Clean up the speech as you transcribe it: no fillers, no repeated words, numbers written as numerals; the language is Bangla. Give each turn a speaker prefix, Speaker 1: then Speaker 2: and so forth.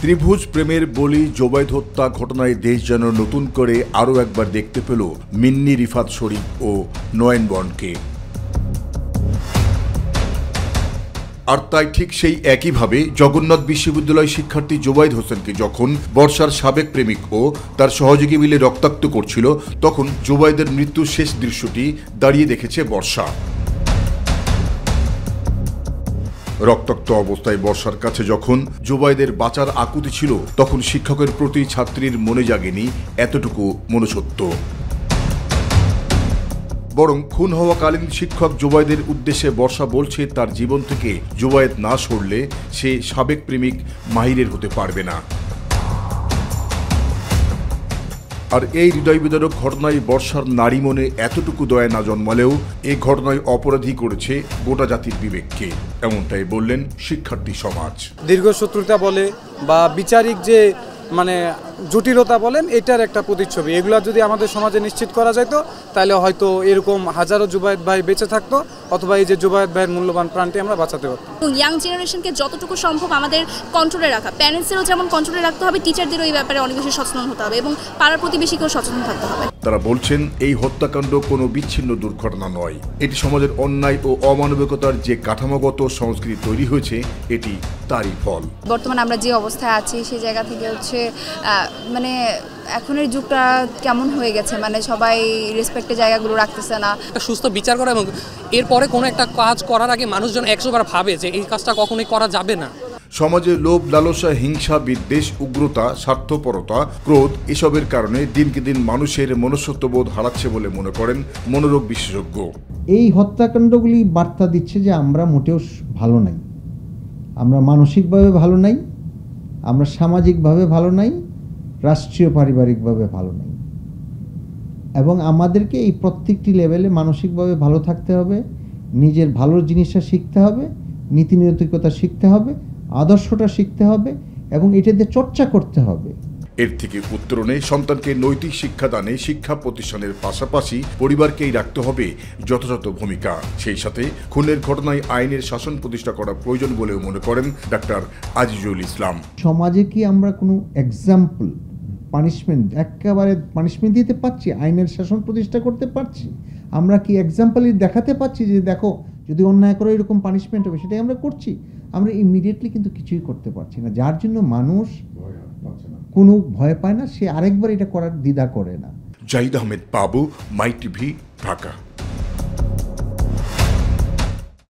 Speaker 1: ত্রিভুজ প্রেমের বলি জোবায়েদ হত্যা ঘটনায় দেশ যেন নতুন করে আরও একবার দেখতে পেল মিন্নি রিফাত শরীফ ও নয়ন বন্ডকে। আর তাই ঠিক সেই একইভাবে জগন্নাথ বিশ্ববিদ্যালয় শিক্ষার্থী জোবায়েদ হোসেনকে যখন বর্ষার সাবেক প্রেমিক ও তার সহযোগী মিলে রক্তাক্ত করছিল, তখন জোবায়েদের মৃত্যুর শেষ দৃশ্যটি দাঁড়িয়ে দেখেছে বর্ষা। রক্তাক্ত অবস্থায় বর্ষার কাছে যখন জোবায়েদের বাঁচার আকুতি ছিল, তখন শিক্ষকের প্রতি ছাত্রীর মনে জাগেনি এতটুকু মনুষ্যত্ব। বরং খুন হওয়াকালীন শিক্ষক জোবায়েদের উদ্দেশ্যে বর্ষা বলছে তার জীবন থেকে জোবায়েদ না সরলে সে সাবেক প্রেমিক মাহিরের হতে পারবে না। আর এই হৃদয়বিদারক ঘটনায় বর্ষার নারী মনে এতটুকু দয়া না জন্মালেও এ ঘটনায় অপরাধী করেছে গোটা জাতির বিবেককে, এমনটাই বললেন শিক্ষার্থী সমাজ।
Speaker 2: দীর্ঘশত্রুতা বলে বা বিচারিক যে জটিলতা বলেন, এটার একটা প্রতিচ্ছবি। এগুলো যদি আমাদের সমাজে নিশ্চিত করা যেত, তাহলে হয়তো এরকম হাজারো জোবায়েদ ভাই বেঁচে থাকতো, অথবা এই যে জোবায়েদ ভাইয়ের মূল্যবান প্রাণটি আমরা বাঁচাতে পারতাম।
Speaker 3: ইয়াং জেনারেশনকে যতটুকু সম্ভব আমাদের কন্ট্রোলে রাখা, প্যারেন্টসেরও যেমন কন্ট্রোলে রাখতে হবে, টিচারদেরও এই ব্যাপারে অনেক বেশি সচেতন হতে হবে এবং পাড়ার প্রতিবেশীকেও সচেতন থাকতে হবে।
Speaker 1: তারা বলছেন এই হত্যাকাণ্ড কোনো বিচ্ছিন্ন দুর্ঘটনা নয়, এটি সমাজের অন্যায় ও অমানবিকতার যে কাঠামোগত সংস্কৃতি তৈরি হয়েছে, এটি তারই ফল।
Speaker 4: বর্তমানে আমরা যে অবস্থায় আছি সেই জায়গা থেকে এখনের যুগটা কেমন হয়ে গেছে, সবাই রেসপেক্টের জায়গাগুলো রাখতেছে না।
Speaker 5: একটা সুস্থ বিচার করা এবং এরপরে কোনো একটা কাজ করার আগে মানুষজন 100 বার ভাবে যে এই কাজটা কখনোই করা যাবে না।
Speaker 1: সমাজে লোভ, লালসা, হিংসা, বিদ্বেষ, উগ্রতা, স্বার্থপরতা, ক্রোধ এসবের কারণে দিনকে দিন মানুষের মনুষ্যত্ববোধ হারাচ্ছে বলে মনে করেন মনোরোগ বিশেষজ্ঞ।
Speaker 6: এই হত্যাকাণ্ডগুলি বার্তা দিচ্ছে যে আমরা মোটেও ভালো নাই, আমরা মানসিকভাবে ভালো নাই, আমরা সামাজিকভাবে ভালো নাই, রাষ্ট্রীয় পারিবারিকভাবে ভালো নাই, এবং আমাদেরকে এই প্রত্যেকটি লেভেলে মানসিকভাবে ভালো থাকতে হবে, নিজের ভালো জিনিসটা শিখতে হবে, নীতি নৈতিকতা শিখতে হবে, আদর্শটা শিখতে হবে এবং এটা দিয়ে চর্চা করতে হবে।
Speaker 1: এর থেকে উত্তরণে সন্তানকে নৈতিক শিক্ষাদানে শিক্ষা প্রতিষ্ঠানের পাশাপাশি পরিবারকেই রাখতে হবে যথাযথ ভূমিকা। সেই সাথে খুনের ঘটনায় আইনের শাসন প্রতিষ্ঠা করা প্রয়োজন বলেও মনে করেন ডাক্তার আজিজুল ইসলাম।
Speaker 6: সমাজে কি আমরা কোনো এক্সাম্পল পানিশমেন্ট, একেবারে পানিশমেন্ট দিতে পারছি, আইনের শাসন প্রতিষ্ঠা করতে পারছি? আমরা কি এক্সাম্পলই দেখাতে পারছি যে দেখো যদি অন্যায় করে এরকম পানিশমেন্ট হবে? সেটাই আমরা করছি। আমরা ইমিডিয়েটলি কিন্তু কিছুই করতে পারছি না, যার জন্য মানুষ কোনো ভয় পায় না, সে আরেকবার এটা করার দ্বিধা করে না।
Speaker 1: জাহিদ আহমেদ বাবু, মাই টিভি, ঢাকা।